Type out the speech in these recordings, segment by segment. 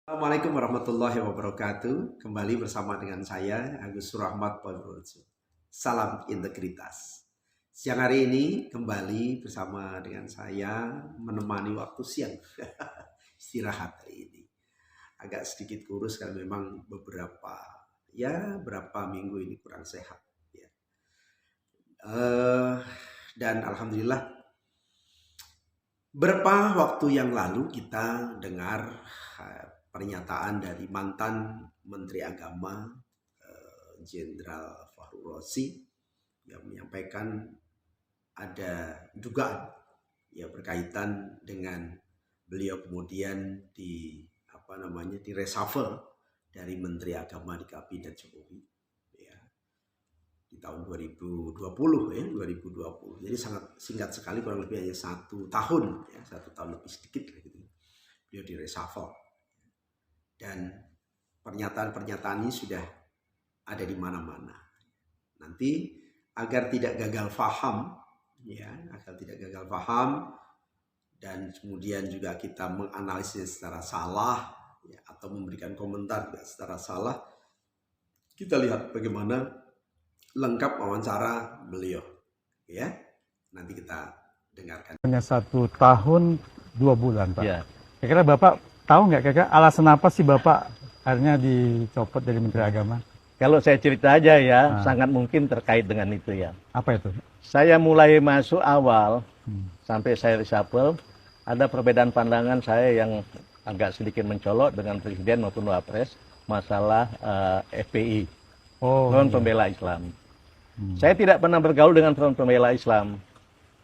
Assalamualaikum warahmatullahi wabarakatuh. Kembali bersama dengan saya Agus Surahmat Poyrojo. Salam integritas. Siang hari ini kembali bersama dengan saya menemani waktu siang. Istirahat hari ini. Agak sedikit kurus karena memang berapa minggu ini kurang sehat. Ya. Dan alhamdulillah beberapa waktu yang lalu kita dengar pernyataan dari mantan Menteri Agama Jenderal Fahru Rozi yang menyampaikan ada dugaan berkaitan dengan beliau kemudian di reshuffle dari Menteri Agama di Kabinet Jokowi di tahun 2020 Jadi sangat singkat sekali, kurang lebih hanya 1 tahun lebih sedikit gitu. Beliau di reshuffle. Dan pernyataan-pernyataan ini sudah ada di mana-mana. Nanti agar tidak gagal paham, dan kemudian juga kita menganalisis secara salah atau memberikan komentar secara salah, kita lihat bagaimana lengkap wawancara beliau. Nanti kita dengarkan. Hanya 1 tahun 2 bulan, Pak. Ya. Kira-kira Bapak tahu nggak kira-kira alasan apa sih Bapak akhirnya dicopot dari Menteri Agama? Kalau saya cerita aja ya, sangat mungkin terkait dengan itu ya. Apa itu? Saya mulai masuk awal, sampai saya reshuffle, ada perbedaan pandangan saya yang agak sedikit mencolok dengan Presiden maupun Wapres, masalah FPI, Front Pembela Islam. Saya tidak pernah bergaul dengan Front Pembela Islam.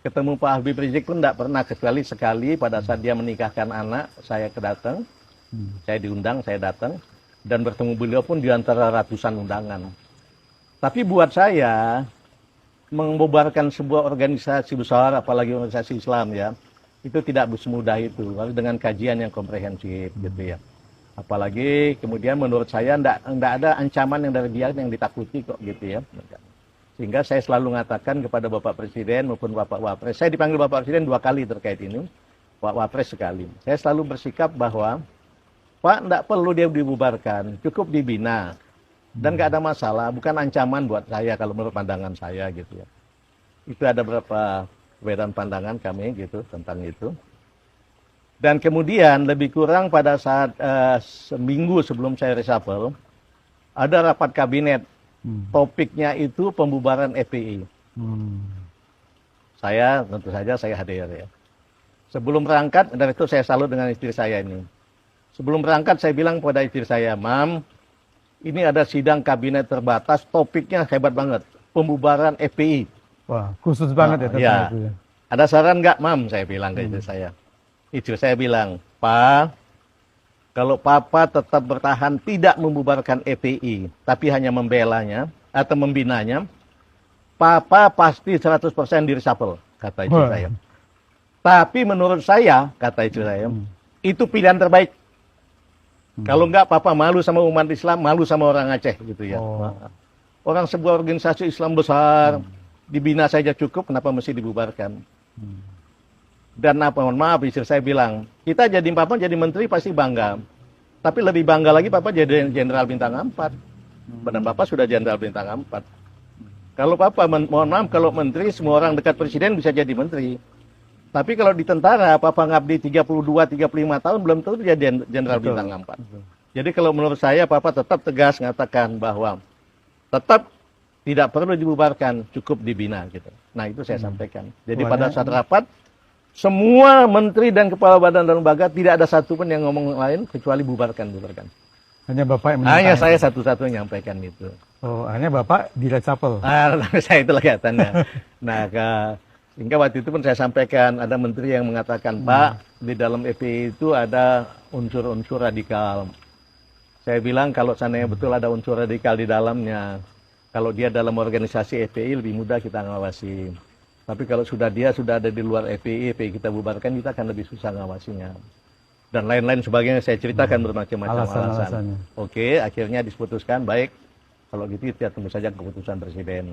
Ketemu Pak Habib Rizik pun tidak pernah, kecuali sekali pada saat dia menikahkan anak, saya datang, saya diundang, saya datang, dan bertemu beliau pun di antara ratusan undangan. Tapi buat saya, membubarkan sebuah organisasi besar, apalagi organisasi Islam ya, itu tidak semudah itu, harus dengan kajian yang komprehensif gitu ya. Apalagi kemudian menurut saya tidak ada ancaman yang dari dia yang ditakuti kok gitu ya. Sehingga saya selalu mengatakan kepada Bapak Presiden maupun Bapak Wapres, saya dipanggil Bapak Presiden 2 kali terkait ini, Pak Wapres sekali. Saya selalu bersikap bahwa, Pak, tidak perlu dia dibubarkan, cukup dibina. Dan nggak ada masalah, bukan ancaman buat saya kalau menurut pandangan saya gitu ya. Itu ada beberapa perbedaan pandangan kami gitu tentang itu. Dan kemudian lebih kurang pada saat seminggu sebelum saya reshuffle, ada rapat kabinet. Topiknya itu pembubaran FPI. Saya tentu saja saya hadir ya. Sebelum berangkat, dan itu saya salut dengan istri saya ini. Sebelum berangkat saya bilang kepada istri saya, Mam, ini ada sidang kabinet terbatas, topiknya hebat banget, pembubaran FPI. Wah, khusus banget ya. Itu ya. Ada saran nggak, Mam? Saya bilang ke istri saya. Istri saya bilang, Pak, kalau Papa tetap bertahan tidak membubarkan FPI, tapi hanya membelanya atau membinanya, Papa pasti 100% di reshuffle, kata istri saya. Tapi menurut saya, kata istri saya, itu pilihan terbaik. Kalau enggak, Papa malu sama umat Islam, malu sama orang Aceh gitu ya. Orang sebuah organisasi Islam besar, dibina saja cukup, kenapa mesti dibubarkan? Dan mohon maaf, istri saya bilang, kita jadi Papa jadi menteri pasti bangga. Tapi lebih bangga lagi Papa jadi jenderal bintang 4. Dan Papa sudah jenderal bintang 4. Kalau Papa, mohon maaf, kalau menteri, semua orang dekat presiden bisa jadi menteri. Tapi kalau di tentara, Papa ngabdi 32-35 tahun, belum tentu jadi jenderal bintang 4. Jadi kalau menurut saya, Papa tetap tegas mengatakan bahwa tetap tidak perlu dibubarkan, cukup dibina gitu. Nah itu saya sampaikan. Jadi pada saat rapat, semua menteri dan kepala badan dan lembaga tidak ada satupun yang ngomong lain kecuali bubarkan. Hanya Bapak yang hanya saya satu-satunya menyampaikan itu. Oh, hanya Bapak di reshuffle. Saya itu kelihatannya. Nah, hingga waktu itu pun saya sampaikan ada menteri yang mengatakan, Pak, di dalam FPI itu ada unsur-unsur radikal. Saya bilang kalau seandainya betul ada unsur radikal di dalamnya, kalau dia dalam organisasi FPI lebih mudah kita ngawasi. Tapi kalau dia sudah ada di luar FPI kita bubarkan, kita akan lebih susah ngawasinya. Dan lain-lain sebagainya saya ceritakan bermacam-macam alasan. Oke, akhirnya diputuskan, baik. Kalau gitu kita tunggu saja keputusan Presiden.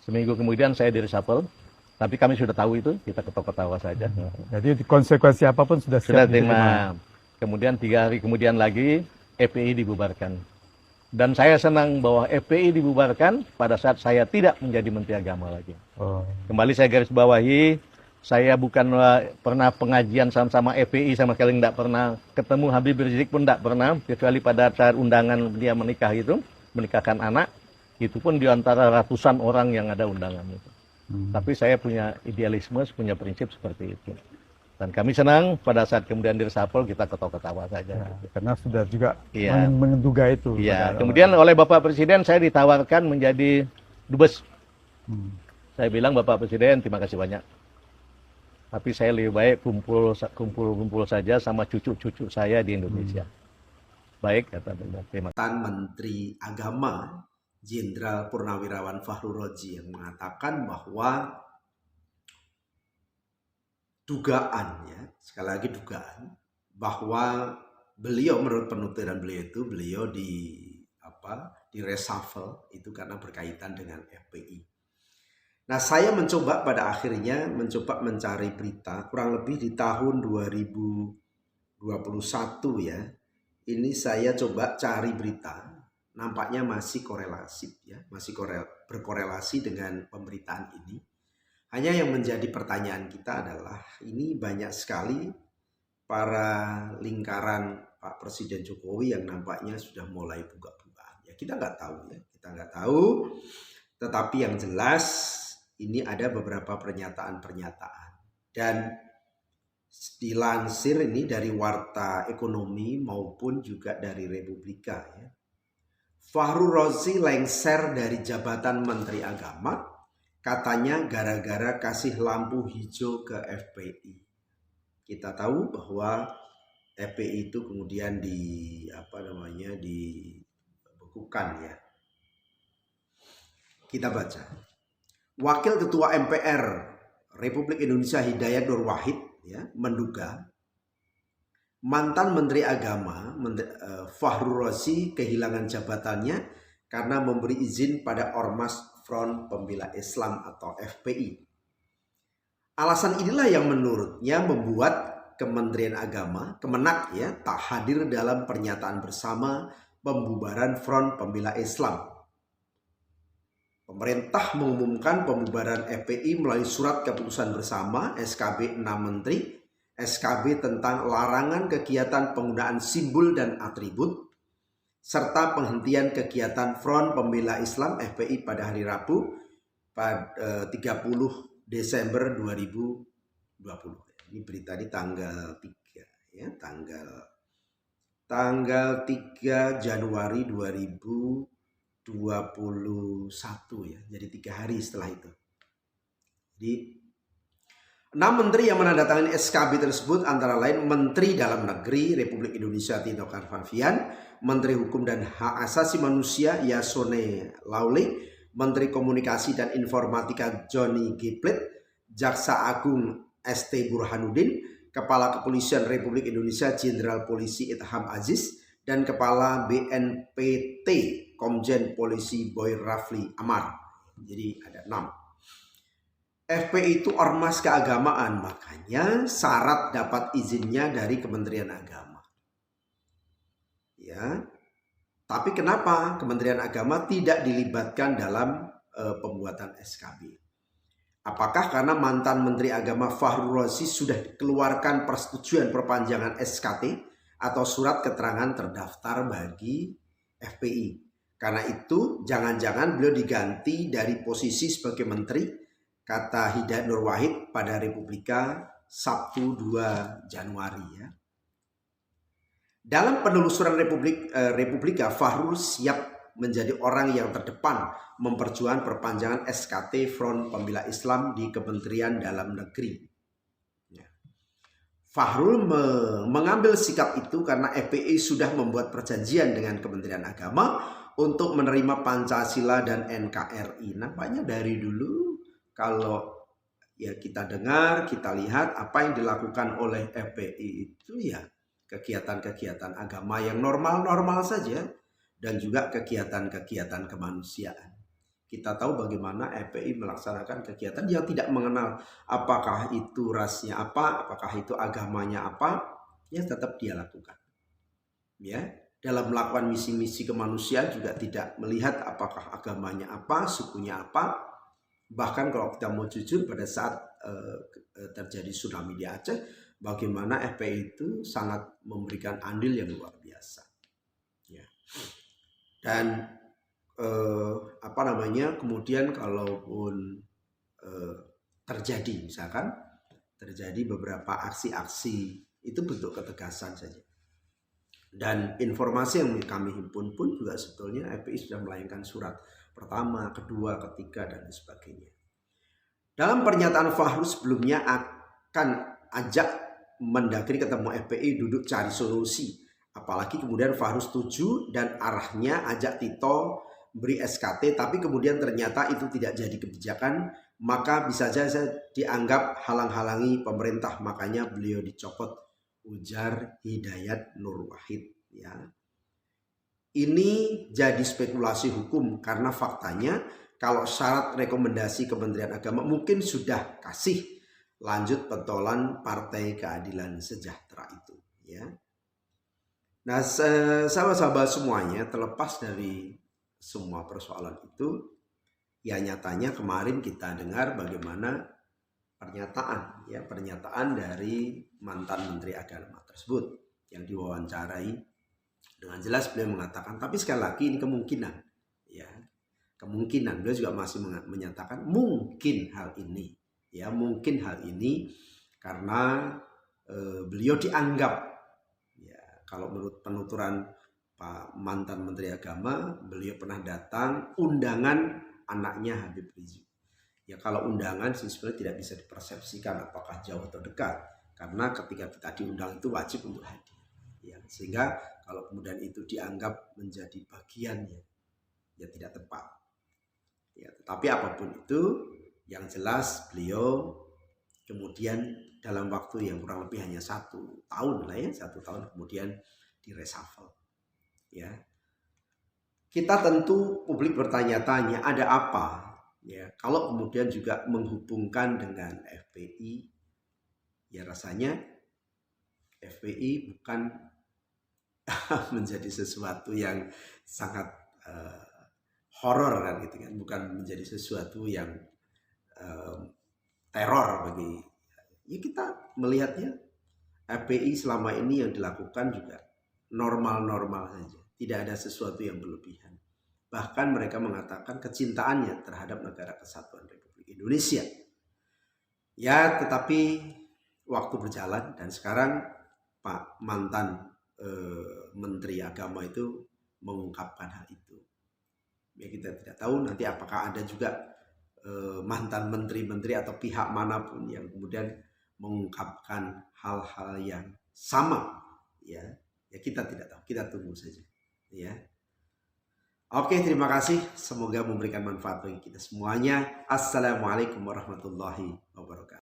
Seminggu kemudian saya di reshuffle. Tapi kami sudah tahu itu, kita ketawa-ketawa saja. Jadi konsekuensi apapun sudah terima. Kemudian 3 hari kemudian lagi FPI dibubarkan. Dan saya senang bahwa FPI dibubarkan pada saat saya tidak menjadi Menteri Agama lagi. Oh. Kembali saya garis bawahi, saya bukan pernah pengajian sama-sama FPI, sama sekali tidak pernah ketemu Habib Rizik pun tidak pernah, kecuali pada saat undangan dia menikah itu, menikahkan anak, itu pun di antara ratusan orang yang ada undangan itu. Tapi saya punya idealisme, punya prinsip seperti itu. Dan kami senang pada saat kemudian diresapel kita ketawa-ketawa saja. Ya, karena sudah juga Iya. menduga itu. Iya. pada Kemudian oleh Bapak Presiden saya ditawarkan menjadi dubes. Hmm. Saya bilang Bapak Presiden terima kasih banyak. Tapi saya lebih baik kumpul saja sama cucu-cucu saya di Indonesia. Baik kata beliau. Terima kasih. Menteri Agama Jenderal Purnawirawan Fahru Rozi yang mengatakan bahwa dugaan, ya sekali lagi dugaan, bahwa beliau menurut penuturan beliau di reshuffle itu karena berkaitan dengan FPI. Nah, saya mencoba pada akhirnya mencari berita kurang lebih di tahun 2021 ya. Ini saya coba cari berita, nampaknya masih korelatif ya, berkorelasi dengan pemberitaan ini. Hanya yang menjadi pertanyaan kita adalah ini banyak sekali para lingkaran Pak Presiden Jokowi yang nampaknya sudah mulai buka-bukaan. Ya kita nggak tahu ya, kita nggak tahu. Tetapi yang jelas ini ada beberapa pernyataan-pernyataan dan dilansir ini dari Warta Ekonomi maupun juga dari Republika ya. Fahru Rozi lengser dari jabatan Menteri Agama. Katanya gara-gara kasih lampu hijau ke FPI. Kita tahu bahwa FPI itu kemudian dibekukan ya. Kita baca. Wakil Ketua MPR Republik Indonesia Hidayat Nur Wahid ya, menduga mantan Menteri Agama Fahru Rozi kehilangan jabatannya karena memberi izin pada Ormas Front Pembela Islam atau FPI. Alasan inilah yang menurutnya membuat Kementerian Agama, Kemenak ya, tak hadir dalam pernyataan bersama pembubaran Front Pembela Islam. Pemerintah mengumumkan pembubaran FPI melalui surat keputusan bersama SKB 6 Menteri, SKB tentang larangan kegiatan penggunaan simbol dan atribut, serta penghentian kegiatan Front Pembela Islam FPI pada hari Rabu pada 30 Desember 2020. Ini berita di tanggal 3 ya, tanggal 3 Januari 2021 ya. Jadi 3 hari setelah itu. Jadi 6 menteri yang menandatangani SKB tersebut antara lain Menteri Dalam Negeri Republik Indonesia Tito Karnavian, Menteri Hukum dan Hak Asasi Manusia Yasone Laule, Menteri Komunikasi dan Informatika Johnny G. Plate, Jaksa Agung ST Burhanuddin, Kepala Kepolisian Republik Indonesia Jenderal Polisi Itham Aziz, dan Kepala BNPT Komjen Polisi Boy Rafli Amar. Jadi ada 6. FPI itu ormas keagamaan, makanya syarat dapat izinnya dari Kementerian Agama. Ya, tapi kenapa Kementerian Agama tidak dilibatkan dalam pembuatan SKB? Apakah karena mantan Menteri Agama Fahru Rozi sudah dikeluarkan persetujuan perpanjangan SKT atau surat keterangan terdaftar bagi FPI? Karena itu jangan-jangan beliau diganti dari posisi sebagai menteri, kata Hidayat Nur Wahid pada Republika Sabtu 2 Januari ya. Dalam penelusuran Republika, Fahru siap menjadi orang yang terdepan memperjuangkan perpanjangan SKT Front Pembela Islam di Kementerian Dalam Negeri. Ya. Fahru mengambil sikap itu karena FPI sudah membuat perjanjian dengan Kementerian Agama untuk menerima Pancasila dan NKRI. Nampaknya dari dulu kalau ya kita dengar, kita lihat apa yang dilakukan oleh FPI itu ya kegiatan-kegiatan agama yang normal-normal saja dan juga kegiatan-kegiatan kemanusiaan. Kita tahu bagaimana FPI melaksanakan kegiatan yang tidak mengenal apakah itu rasnya apa, apakah itu agamanya apa, ya tetap dia lakukan. Ya, dalam melakukan misi-misi kemanusiaan juga tidak melihat apakah agamanya apa, sukunya apa. Bahkan kalau kita mau jujur, pada saat terjadi tsunami di Aceh, bagaimana FPI itu sangat memberikan andil yang luar biasa. Ya. Dan kemudian kalaupun terjadi, misalkan terjadi beberapa aksi-aksi, itu bentuk ketegasan saja. Dan informasi yang kami himpun pun juga sebetulnya FPI sudah melayangkan surat pertama, kedua, ketiga, dan sebagainya. Dalam pernyataan Fahru sebelumnya akan ajak Mendagri ketemu FPI, duduk cari solusi. Apalagi kemudian Fahru setuju dan arahnya ajak Tito beri SKT, tapi kemudian ternyata itu tidak jadi kebijakan, maka bisa saja dianggap halang-halangi pemerintah, makanya beliau dicopot, ujar Hidayat Nur Wahid. Ya. Ini jadi spekulasi hukum karena faktanya kalau syarat rekomendasi Kementerian Agama mungkin sudah kasih lanjut pentolan Partai Keadilan Sejahtera itu. Ya. Nah, sahabat-sahabat semuanya, terlepas dari semua persoalan itu, ya nyatanya kemarin kita dengar bagaimana pernyataan dari mantan Menteri Agama tersebut yang diwawancarai. Dengan jelas beliau mengatakan, tapi sekali lagi ini kemungkinan, ya kemungkinan, beliau juga masih menyatakan mungkin hal ini, ya mungkin hal ini karena beliau dianggap, ya kalau menurut penuturan Pak mantan Menteri Agama, beliau pernah datang undangan anaknya Habib Rizik. Ya kalau undangan sih sebenarnya tidak bisa dipersepsikan apakah jauh atau dekat, karena ketika kita diundang itu wajib untuk hadir. Ya, sehingga kalau kemudian itu dianggap menjadi bagiannya, ya tidak tepat. Ya, tetapi apapun itu, yang jelas beliau kemudian dalam waktu yang kurang lebih hanya 1 tahun lah ya, 1 tahun kemudian direshuffle. Ya, kita tentu publik bertanya-tanya ada apa? Ya, kalau kemudian juga menghubungkan dengan FPI, ya rasanya FPI bukan menjadi sesuatu yang sangat horor kan gitu kan, bukan menjadi sesuatu yang teror bagi, ya kita melihatnya FPI selama ini yang dilakukan juga normal-normal saja, tidak ada sesuatu yang berlebihan. Bahkan mereka mengatakan kecintaannya terhadap Negara Kesatuan Republik Indonesia. Ya, tetapi waktu berjalan dan sekarang Pak mantan Menteri Agama itu mengungkapkan hal itu. Ya kita tidak tahu nanti apakah ada juga mantan menteri-menteri atau pihak manapun yang kemudian mengungkapkan hal-hal yang sama. Ya kita tidak tahu, kita tunggu saja. Ya. Oke, terima kasih. Semoga memberikan manfaat bagi kita semuanya. Assalamualaikum warahmatullahi wabarakatuh.